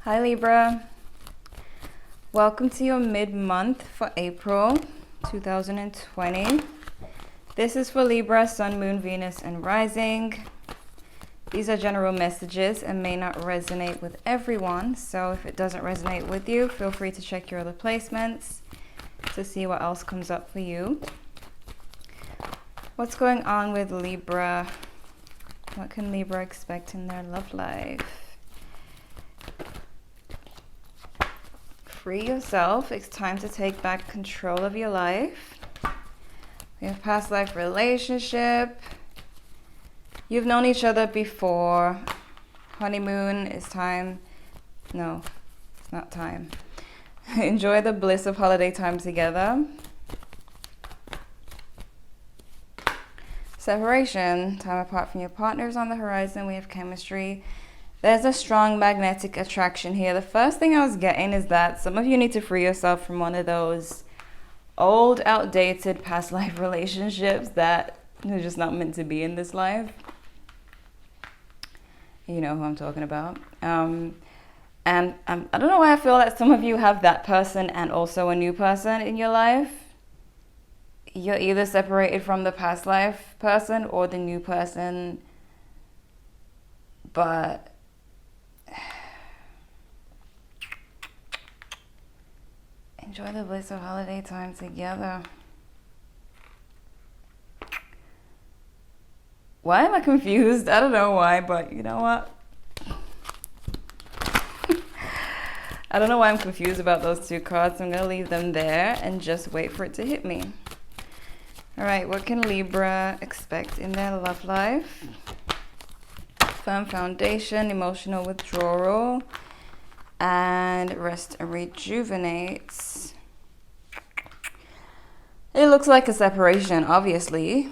Hi Libra, welcome to your mid-month for April 2020. This is for Libra, Sun, Moon, Venus, and Rising. These are general messages and may not resonate with everyone, so if it doesn't resonate with you, feel free to check your other placements to see what else comes up for you. What's going on with Libra? What can Libra expect in their love life? Free yourself. It's time to take back control of your life. We have past life relationship. You've known each other before. Honeymoon is time. No, it's not time. Enjoy the bliss of holiday time together. Separation. Time apart from your partners on the horizon. We have chemistry. There's a strong magnetic attraction here. The first thing I was getting is that some of you need to free yourself from one of those old, outdated past life relationships that are just not meant to be in this life. You know who I'm talking about. I don't know why I feel that some of you have that person and also a new person in your life. You're either separated from the past life person or the new person, but enjoy the bliss of holiday time together. Why am I confused? I don't know why, but you know what? I don't know why I'm confused about those two cards. I'm going to leave them there and just wait for it to hit me. All right, what can Libra expect in their love life? Firm foundation, emotional withdrawal, and rest and rejuvenate. It looks like a separation, obviously.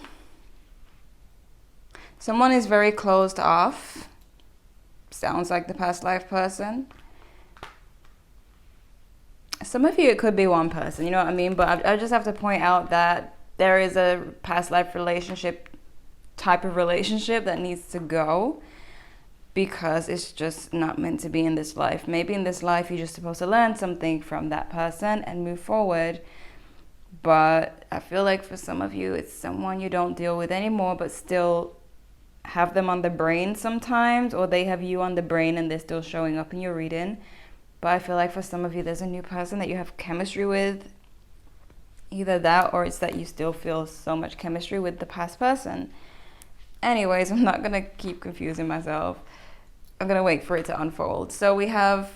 Someone is very closed off. Sounds like the past life person. Some of you, it could be one person, you know what I mean? But I just have to point out that there is a past life relationship, type of relationship that needs to go, because it's just not meant to be in this life. Maybe in this life you're just supposed to learn something from that person and move forward. But I feel like for some of you, it's someone you don't deal with anymore, but still have them on the brain sometimes, or they have you on the brain and they're still showing up in your reading. But I feel like for some of you, there's a new person that you have chemistry with. Either that, or it's that you still feel so much chemistry with the past person. Anyways, I'm not going to keep confusing myself. I'm going to wait for it to unfold. So we have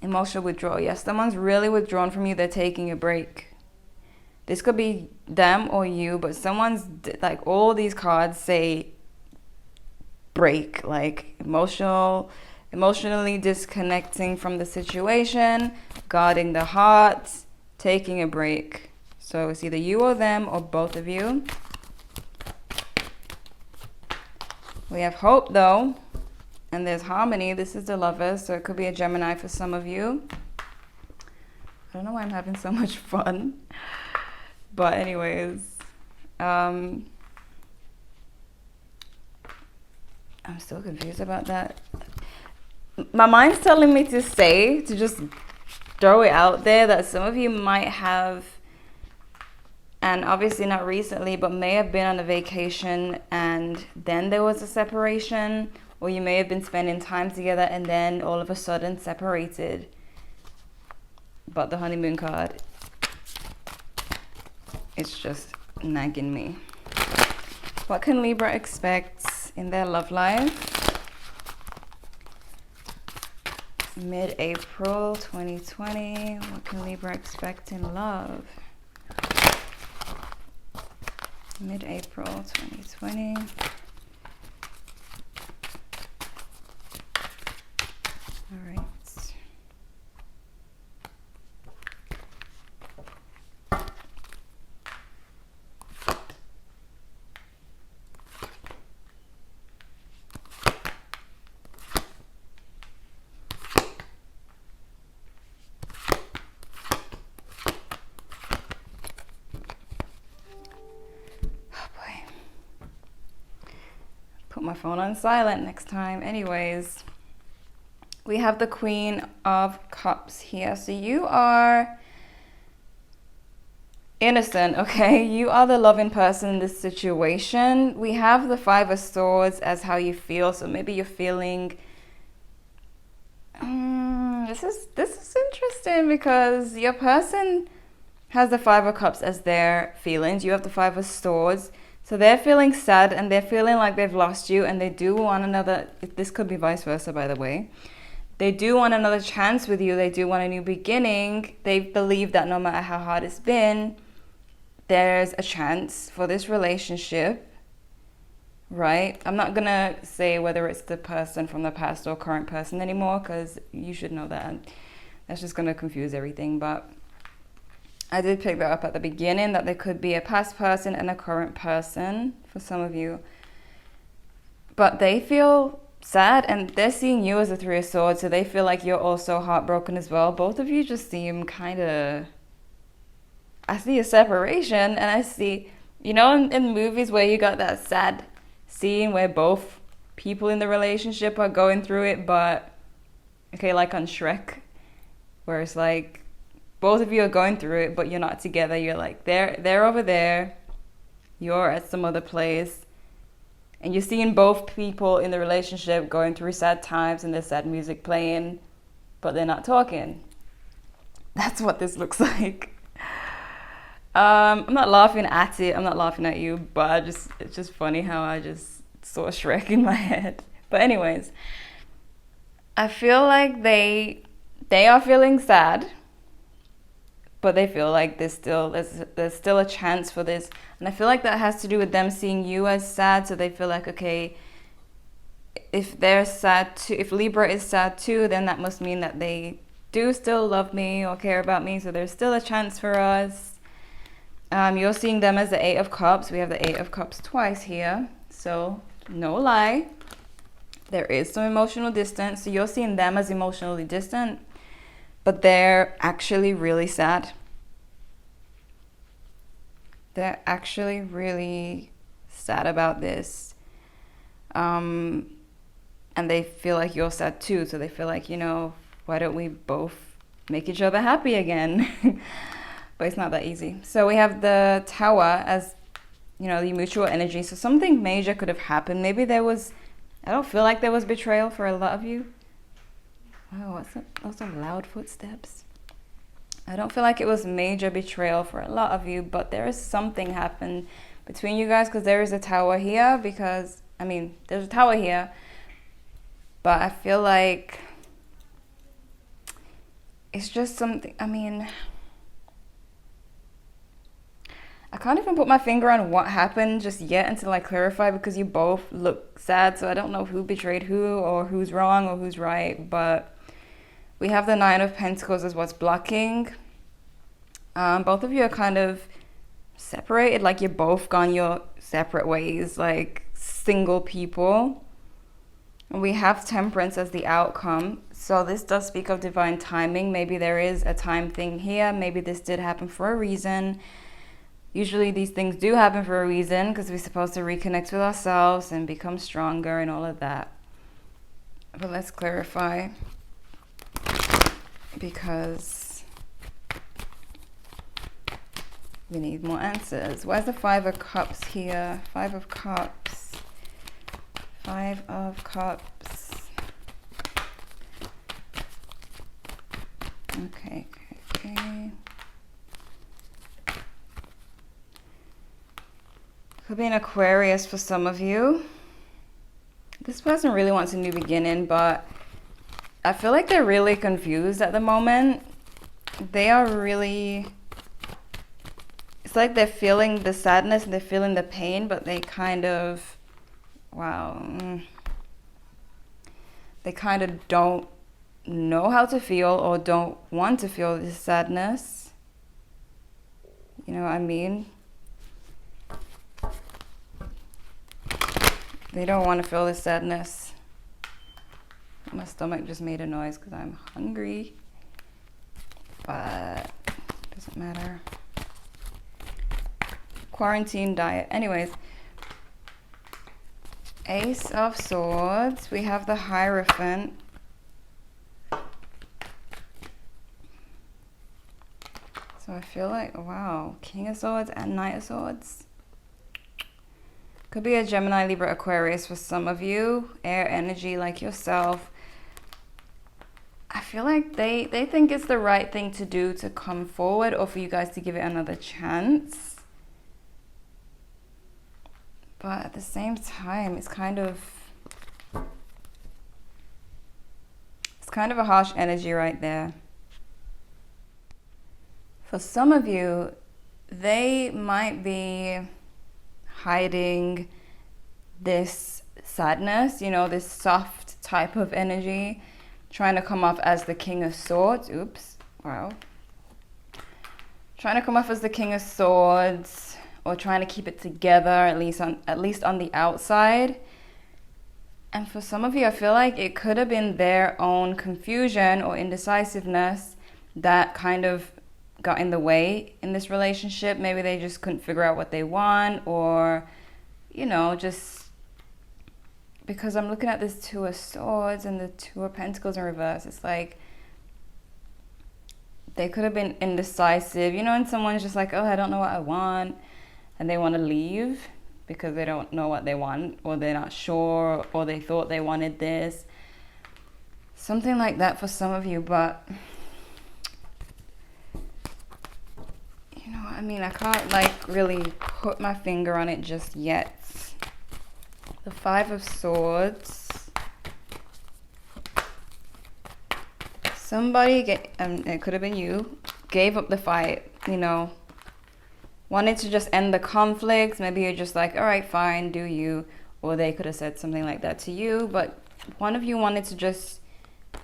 emotional withdrawal. Yes, someone's really withdrawn from you. They're taking a break. This could be them or you, but someone's, like, all these cards say break, like emotionally disconnecting from the situation, guarding the heart, taking a break. So it's either you or them or both of you. We have hope though, and there's harmony. This is the Lovers, so it could be a Gemini for some of you. I don't know why I'm having so much fun. But anyways, I'm still confused about that. My mind's telling me to just throw it out there that some of you might have, and obviously not recently, but may have been on a vacation and then there was a separation, or you may have been spending time together and then all of a sudden separated. But the honeymoon card, it's just nagging me. What can Libra expect in their love life? Mid-April 2020. What can Libra expect in love? Mid-April 2020. All right. Put my phone on silent next time. Anyways, We have the Queen of Cups here. So you are innocent, okay? You are the loving person in this situation. We have the Five of Swords as how you feel. So maybe you're feeling... this is interesting because your person has the Five of Cups as their feelings. You have the Five of Swords. So they're feeling sad and they're feeling like they've lost you, and they do want another... This could be vice versa, by the way. They do want another chance with you. They do want a new beginning. They believe that no matter how hard it's been, there's a chance for this relationship, right? I'm not gonna say whether it's the person from the past or current person anymore, because you should know that. That's just gonna confuse everything. But I did pick that up at the beginning, that there could be a past person and a current person for some of you. But they feel sad and they're seeing you as a Three of Swords, so they feel like you're also heartbroken as well. Both of you just seem kind of... I see a separation, and I see, you know, in movies where you got that sad scene where both people in the relationship are going through it, but okay, like on Shrek, where it's like both of you are going through it but you're not together. You're like they're over there, you're at some other place, and you're seeing both people in the relationship going through sad times and there's sad music playing, but they're not talking. That's what this looks like. I'm not laughing at it, I'm not laughing at you, but it's just funny how I just saw Shrek in my head. But anyways, I feel like they are feeling sad, but they feel like there's still a chance for this. And I feel like that has to do with them seeing you as sad, so they feel like, okay, if they're sad too, if Libra is sad too, then that must mean that they do still love me or care about me, so there's still a chance for us. You're seeing them as the Eight of Cups. We have the Eight of Cups twice here, so no lie, there is some emotional distance. So you're seeing them as emotionally distant, but they're actually really sad. They're actually really sad about this. And they feel like you're sad too, so they feel like, you know, why don't we both make each other happy again? But it's not that easy. So we have the Tower as, you know, the mutual energy. So something major could have happened. Maybe there was... I don't feel like there was betrayal for a lot of you. Oh, what's that? Those are loud footsteps. I don't feel like it was major betrayal for a lot of you, but there is something happened between you guys, because there is a Tower here, because, I mean, there's a Tower here, but I feel like it's just something, I mean... I can't even put my finger on what happened just yet until I clarify, because you both look sad, so I don't know who betrayed who or who's wrong or who's right. But we have the Nine of Pentacles as what's blocking. Both of you are kind of separated, like you're both gone your separate ways, like single people. And we have Temperance as the outcome. So this does speak of divine timing. Maybe there is a time thing here. Maybe this did happen for a reason. Usually these things do happen for a reason, because we're supposed to reconnect with ourselves and become stronger and all of that. But let's clarify, because we need more answers. Where's the Five of Cups here? Five of Cups. Five of Cups. Okay. Could be an Aquarius for some of you. This person really wants a new beginning, but I feel like they're really confused at the moment. They are really... It's like they're feeling the sadness and they're feeling the pain, but they kind of... Wow. They kind of don't know how to feel or don't want to feel this sadness. You know what I mean? They don't want to feel this sadness. My stomach just made a noise because I'm hungry. But it doesn't matter. Quarantine diet. Anyways. Ace of Swords. We have the Hierophant. So I feel like, wow, King of Swords and Knight of Swords. Could be a Gemini, Libra, Aquarius for some of you. Air energy like yourself. I feel like they think it's the right thing to do to come forward, or for you guys to give it another chance. But at the same time, it's kind of a harsh energy right there. For some of you, they might be hiding this sadness, you know, this soft type of energy, trying to come off as the King of Swords. Oops, wow. Trying to come off as the King of Swords, or trying to keep it together, at least on the outside. And for some of you, I feel like it could have been their own confusion or indecisiveness that kind of got in the way in this relationship. Maybe they just couldn't figure out what they want, or, you know, just because I'm looking at this Two of Swords and the Two of Pentacles in reverse. It's like they could have been indecisive, you know, and someone's just like, oh, I don't know what I want, and they want to leave because they don't know what they want, or they're not sure, or they thought they wanted this. Something like that for some of you. But you know, I mean, I can't like really put my finger on it just yet. The Five of Swords. Somebody, it could have been you, gave up the fight, you know, wanted to just end the conflict. Maybe you're just like, all right, fine, do you. Or they could have said something like that to you. But one of you wanted to just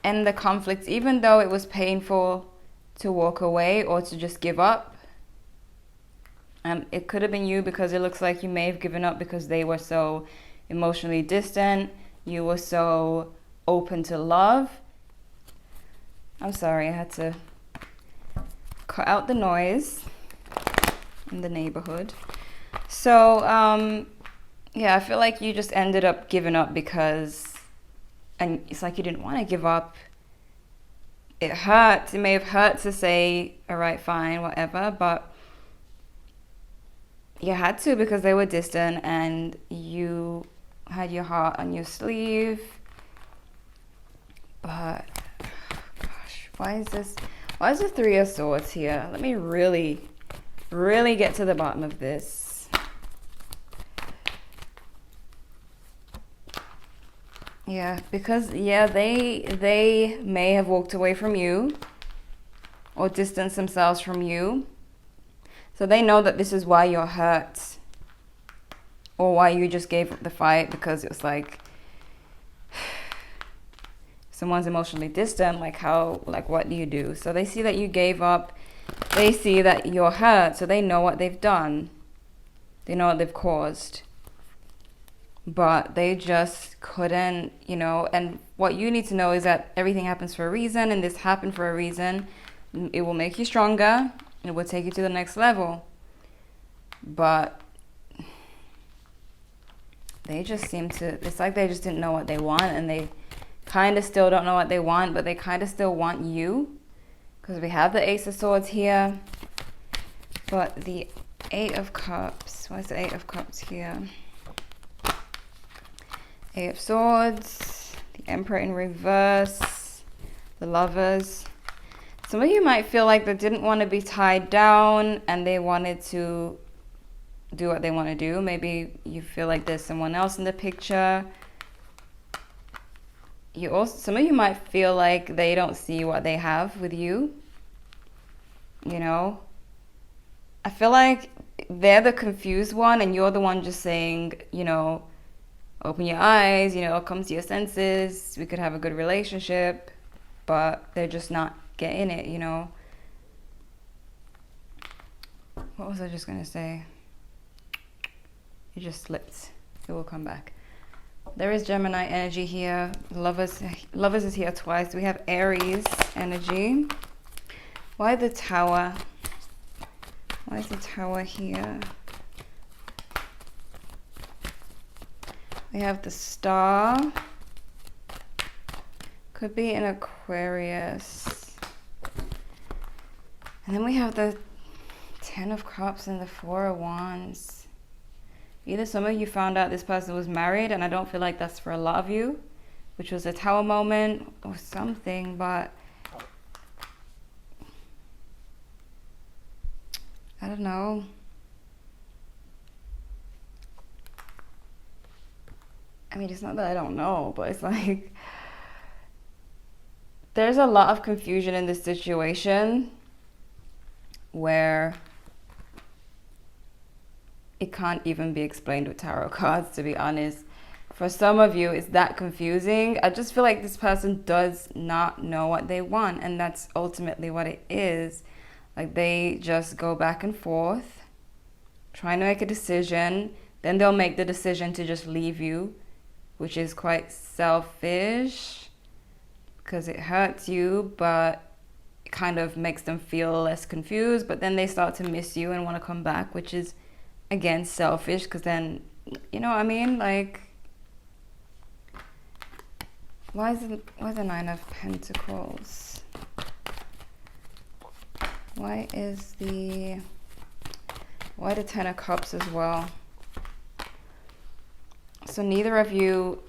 end the conflict, even though it was painful to walk away or to just give up. It could have been you, because it looks like you may have given up because they were so emotionally distant. You were so open to love. I'm sorry, I had to cut out the noise in the neighborhood. So, yeah, I feel like you just ended up giving up because, and it's like you didn't want to give up. It hurts. It may have hurt to say, all right, fine, whatever, but you had to, because they were distant and you had your heart on your sleeve. But gosh, why is the Three of Swords here? Let me really get to the bottom of this. Yeah, because they may have walked away from you or distanced themselves from you. So they know that this is why you're hurt, or why you just gave up the fight, because it was like, someone's emotionally distant, like what do you do? So they see that you gave up. They see that you're hurt, so they know what they've done. They know what they've caused. But they just couldn't, you know, and what you need to know is that everything happens for a reason, and this happened for a reason. It will make you stronger. It will take you to the next level. But they just seem to, it's like they just didn't know what they want, and they kind of still don't know what they want, but they kind of still want you. Because we have the Ace of Swords here. But the Eight of Cups, why is the Eight of Cups here? Eight of Swords, the Emperor in reverse, the Lovers. Some of you might feel like they didn't want to be tied down and they wanted to do what they want to do. Maybe you feel like there's someone else in the picture. Some of you might feel like they don't see what they have with you. You know, I feel like they're the confused one and you're the one just saying, you know, open your eyes, you know, come to your senses. We could have a good relationship, but they're just not getting it, you know. What was I just gonna say? It just slipped. It will come back. There is Gemini energy here. Lovers is here twice. We have Aries energy. Why the Tower? Why is the Tower here? We have the Star. Could be an Aquarius. And then we have the Ten of Cups and the Four of Wands. Either some of you found out this person was married, and I don't feel like that's for a lot of you, which was a Tower moment or something, but I don't know. I mean, it's not that I don't know, but it's like there's a lot of confusion in this situation where it can't even be explained with tarot cards, to be honest. For some of you, it's that confusing. I just feel like this person does not know what they want, and that's ultimately what it is. Like, they just go back and forth, trying to make a decision. Then they'll make the decision to just leave you, which is quite selfish because it hurts you, but it kind of makes them feel less confused. But then they start to miss you and want to come back, which is, again, selfish, because then, you know what I mean? Like, why is the Nine of Pentacles? Why the Ten of Cups as well? So neither of you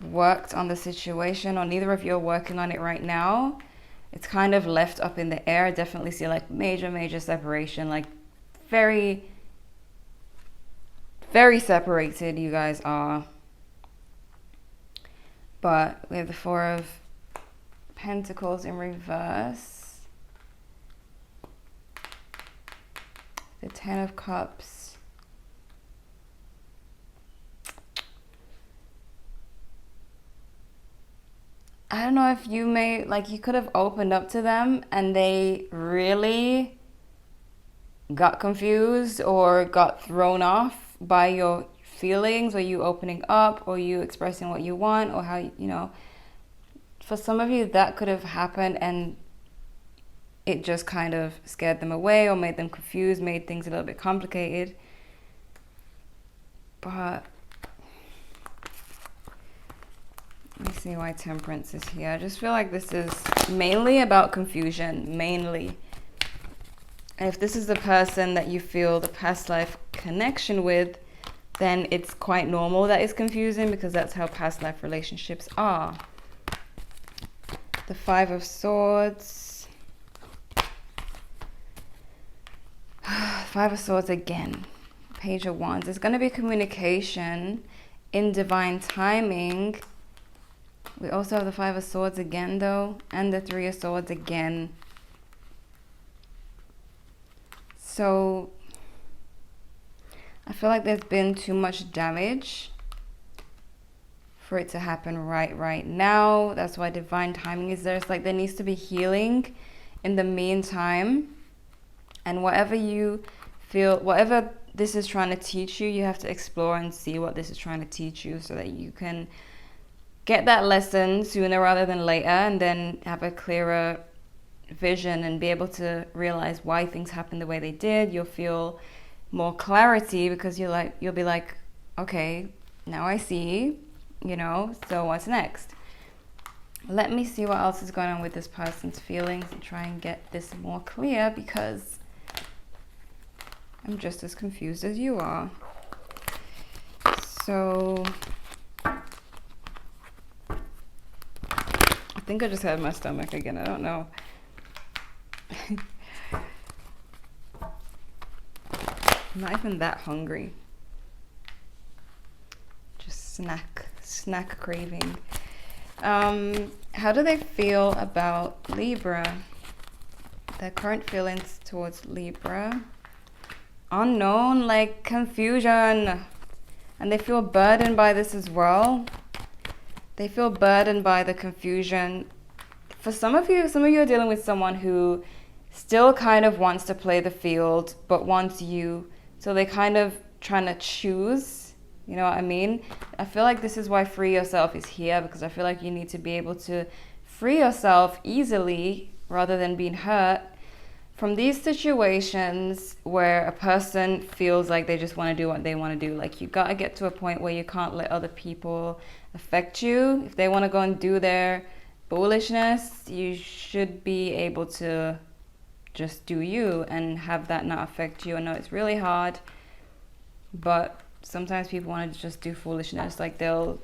worked on the situation, or neither of you are working on it right now. It's kind of left up in the air. I definitely see like major separation, like very, very separated you guys are. But we have the Four of Pentacles in reverse. The Ten of Cups. I don't know if you may, like, you could have opened up to them and they really got confused or got thrown off by your feelings, or you opening up, or you expressing what you want, or how, you know, for some of you that could have happened, and it just kind of scared them away or made them confused, made things a little bit complicated. But let me see why Temperance is here. I just feel like this is mainly about confusion, mainly. And if this is the person that you feel the past life connection with, then it's quite normal that it's confusing, because that's how past life relationships are. The Five of Swords. Five of Swords again. Page of Wands. There's going to be communication in divine timing. We also have the Five of Swords again, though, and the Three of Swords again. So I feel like there's been too much damage for it to happen right now. That's why divine timing is there. It's like there needs to be healing in the meantime. And whatever you feel, whatever this is trying to teach you, you have to explore and see what this is trying to teach you, so that you can get that lesson sooner rather than later, and then have a clearer vision and be able to realize why things happened the way they did. You'll feel more clarity, because you'll be like, okay, now I see, you know, so what's next? Let me see what else is going on with this person's feelings and try and get this more clear, because I'm just as confused as you are. So I think I just had my stomach again. I don't know. I'm not even that hungry. Just snack craving. How do they feel about Libra? Their current feelings towards Libra. Unknown, like confusion. And they feel burdened by this as well. They feel burdened by the confusion. For some of you are dealing with someone who still kind of wants to play the field, but wants you. So they kind of trying to choose, you know what I mean? I feel like this is why Free Yourself is here, because I feel like you need to be able to free yourself easily rather than being hurt from these situations where a person feels like they just want to do what they want to do. Like, you got to get to a point where you can't let other people affect you. If they want to go and do their foolishness, you should be able to just do you and have that not affect you. I know it's really hard, but sometimes people want to just do foolishness. Like they'll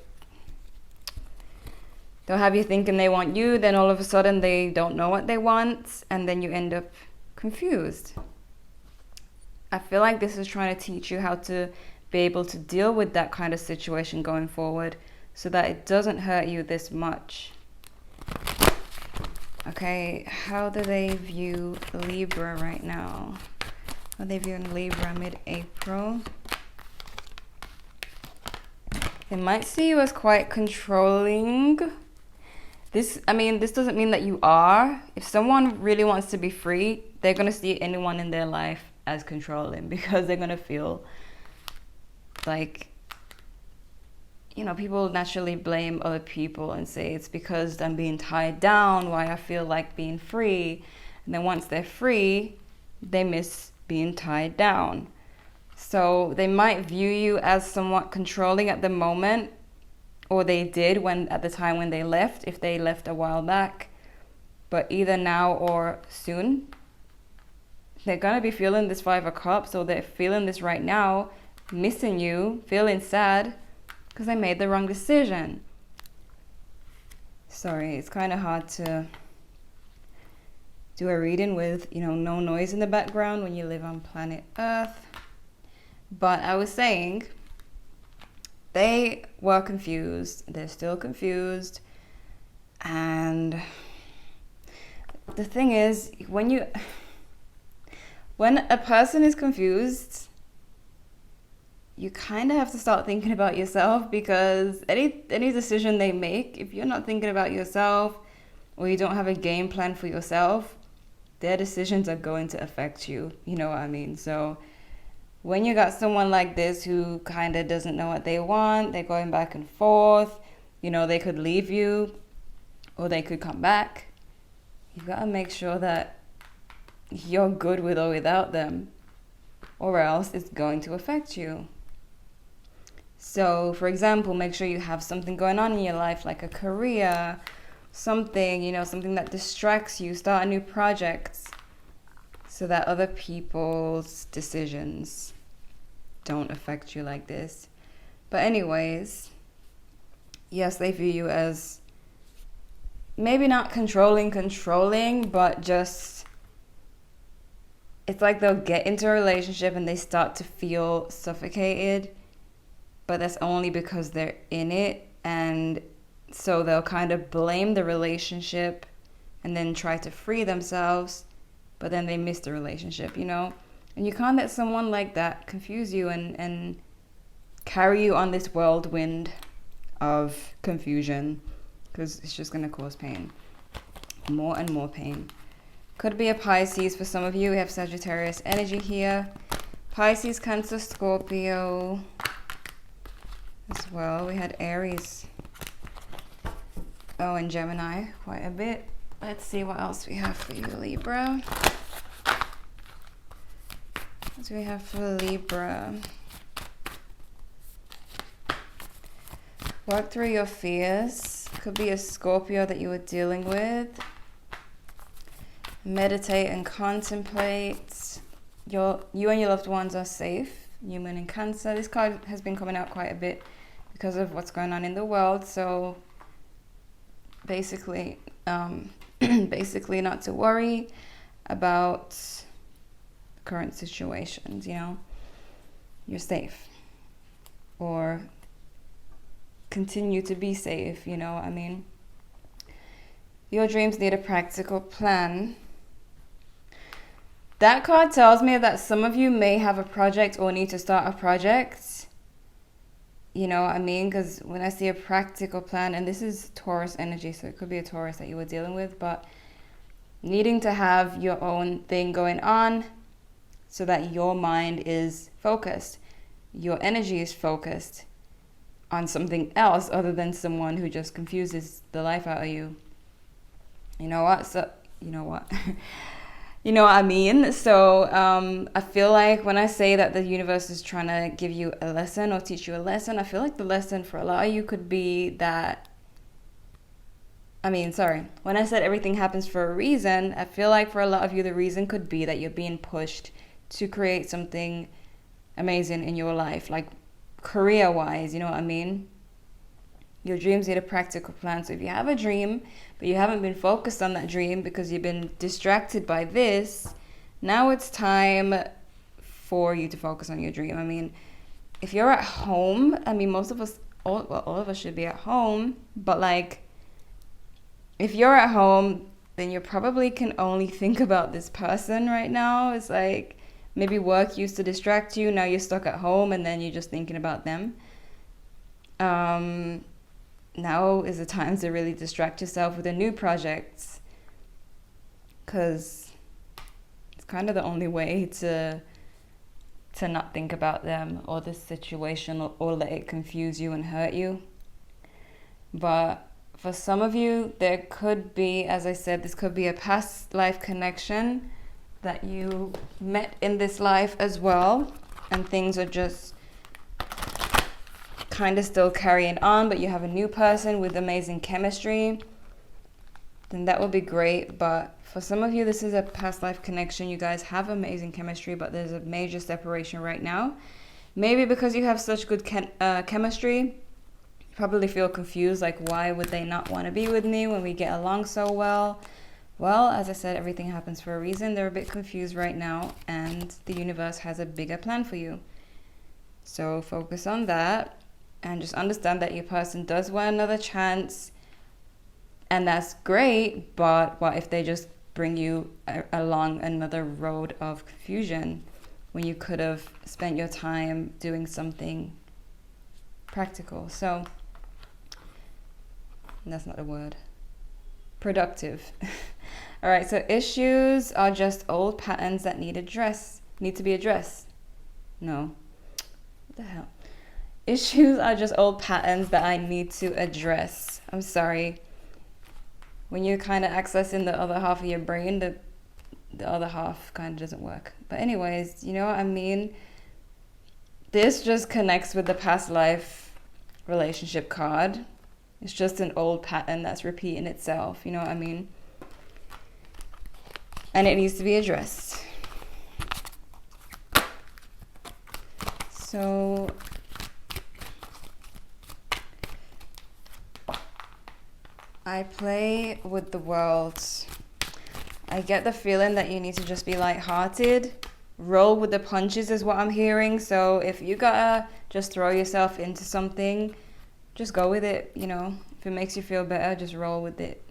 have you thinking they want you, then all of a sudden they don't know what they want, and then you end up confused. I feel like this is trying to teach you how to be able to deal with that kind of situation going forward so that it doesn't hurt you this much. Okay, how do they view Libra right now? How are they viewing Libra mid-April? They might see you as quite controlling. This doesn't mean that you are. If someone really wants to be free, they're going to see anyone in their life as controlling, because they're going to feel like, you know, people naturally blame other people and say it's because I'm being tied down why I feel like being free. And then once they're free, they miss being tied down. So they might view you as somewhat controlling at the moment, or they did at the time when they left, if they left a while back. But either now or soon, they're going to be feeling this 5 of Cups, or they're feeling this right now, missing you, feeling sad because they made the wrong decision. Sorry, it's kind of hard to do a reading with, you know, no noise in the background when you live on planet Earth. But I was saying, they were confused. They're still confused. And the thing is, when a person is confused, you kind of have to start thinking about yourself, because any decision they make, if you're not thinking about yourself or you don't have a game plan for yourself, their decisions are going to affect you. You know what I mean? So when you got someone like this who kind of doesn't know what they want, they're going back and forth, you know, they could leave you or they could come back. You've got to make sure that you're good with or without them, or else it's going to affect you. So, for example, make sure you have something going on in your life, like a career, something, you know, something that distracts you. Start a new project so that other people's decisions don't affect you like this. But anyways, yes, they view you as maybe not controlling, but just, it's like they'll get into a relationship and they start to feel suffocated, but that's only because they're in it. And so they'll kind of blame the relationship and then try to free themselves, but then they miss the relationship, you know? And you can't let someone like that confuse you and carry you on this whirlwind of confusion, because it's just going to cause pain. More and more pain. Could be a Pisces for some of you. We have Sagittarius energy here. Pisces, Cancer, Scorpio as well. We had Aries. Oh, and Gemini quite a bit. Let's see what else we have for you, Libra. What do we have for Libra? Work through your fears. Could be a Scorpio that you were dealing with. Meditate and contemplate. You and your loved ones are safe. New Moon in Cancer. This card has been coming out quite a bit because of what's going on in the world. So basically not to worry about current situations, you know. You're safe. Or continue to be safe, you know what I mean? Your dreams need a practical plan. That card tells me that some of you may have a project or need to start a project. You know what I mean? Because when I see a practical plan, and this is Taurus energy, so it could be a Taurus that you were dealing with, but needing to have your own thing going on so that your mind is focused, your energy is focused on something else other than someone who just confuses the life out of you. You know what? So, you know what? You know what I mean? So I feel like when I say that the universe is trying to give you a lesson or teach you a lesson, I feel like the lesson for a lot of you could be that When I said everything happens for a reason, I feel like for a lot of you, the reason could be that you're being pushed to create something amazing in your life, like career-wise, you know what I mean? Your dreams need a practical plan. So if you have a dream, but you haven't been focused on that dream because you've been distracted by this, now it's time for you to focus on your dream. I mean, if you're at home, I mean, most of us, all of us should be at home, but like, if you're at home, then you probably can only think about this person right now. It's like maybe work used to distract you. Now you're stuck at home and then you're just thinking about them. Now is the time to really distract yourself with a new project, because it's kind of the only way to not think about them or this situation, or let it confuse you and hurt you. But for some of you, there could be, as I said, this could be a past life connection that you met in this life as well, and things are just kind of still carrying on, but you have a new person with amazing chemistry, then that would be great. But for some of you, this is a past life connection. You guys have amazing chemistry, but there's a major separation right now. Maybe because you have such good chemistry, probably feel confused, like, why would they not want to be with me when we get along so well? Well, as I said, everything happens for a reason. They're a bit confused right now, and the universe has a bigger plan for you. So focus on that, and just understand that your person does want another chance, and that's great. But what if they just bring you along another road of confusion when you could have spent your time doing something practical? So that's not a word. Productive. All right, so issues are just old patterns that need to be addressed. No. What the hell? Issues are just old patterns that I need to address. I'm sorry. When you're kind of accessing the other half of your brain, the other half kind of doesn't work. But anyways, you know what I mean? This just connects with the past life relationship card. It's just an old pattern that's repeating itself, you know what I mean? And it needs to be addressed. So I play with the world. I get the feeling that you need to just be lighthearted. Roll with the punches is what I'm hearing. So if you gotta just throw yourself into something, just go with it, you know. If it makes you feel better, just roll with it.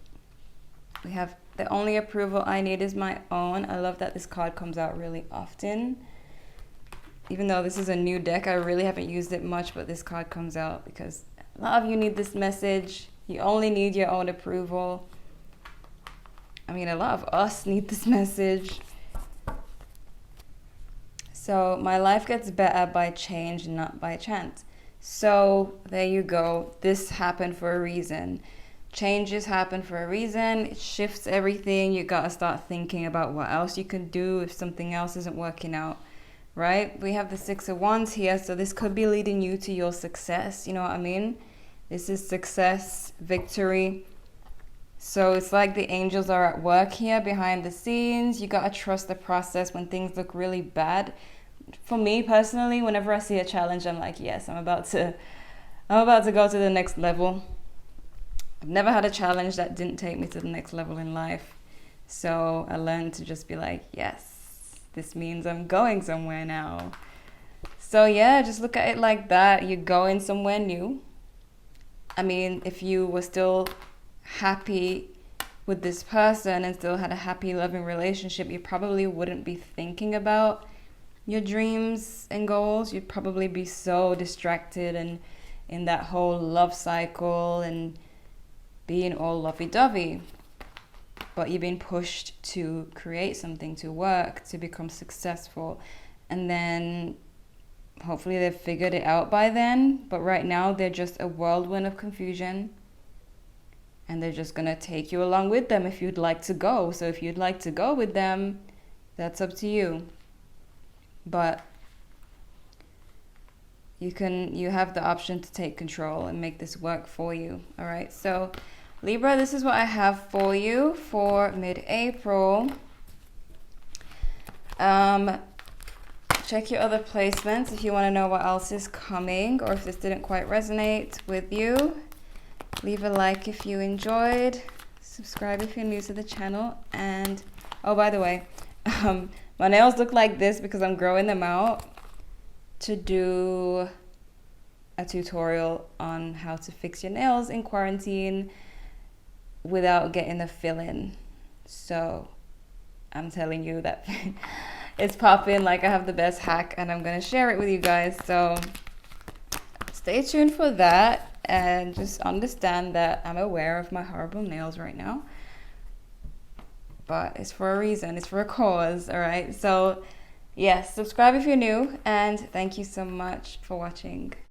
We have the only approval I need is my own. I love that this card comes out really often. Even though this is a new deck, I really haven't used it much, but this card comes out because a lot of you need this message. You only need your own approval. I mean, a lot of us need this message. So my life gets better by change, not by chance. So there you go. This happened for a reason. Changes happen for a reason. It shifts everything. You gotta start thinking about what else you can do if something else isn't working out, right? We have the 6 of Wands here, so this could be leading you to your success. You know what I mean? This is success, victory. So it's like the angels are at work here behind the scenes. You gotta trust the process when things look really bad. For me personally, whenever I see a challenge, I'm like, yes, I'm about to go to the next level. I've never had a challenge that didn't take me to the next level in life. So I learned to just be like, yes, this means I'm going somewhere now. So yeah, just look at it like that. You're going somewhere new. I mean, if you were still happy with this person and still had a happy, loving relationship, you probably wouldn't be thinking about your dreams and goals. You'd probably be so distracted and in that whole love cycle and being all lovey-dovey. But you've been pushed to create something, to work, to become successful. And then hopefully they've figured it out by then. But right now they're just a whirlwind of confusion. And they're just going to take you along with them if you'd like to go. So if you'd like to go with them, that's up to you. But you have the option to take control and make this work for you. All right. So Libra, this is what I have for you for mid-April. Check your other placements if you want to know what else is coming, or if this didn't quite resonate with you. Leave a like if you enjoyed. Subscribe if you're new to the channel. And, oh, by the way, my nails look like this because I'm growing them out to do a tutorial on how to fix your nails in quarantine without getting a fill-in. So I'm telling you that it's popping. Like, I have the best hack and I'm gonna share it with you guys. So stay tuned for that, and just understand that I'm aware of my horrible nails right now, but it's for a reason, it's for a cause. All right, so yes, subscribe if you're new, and thank you so much for watching.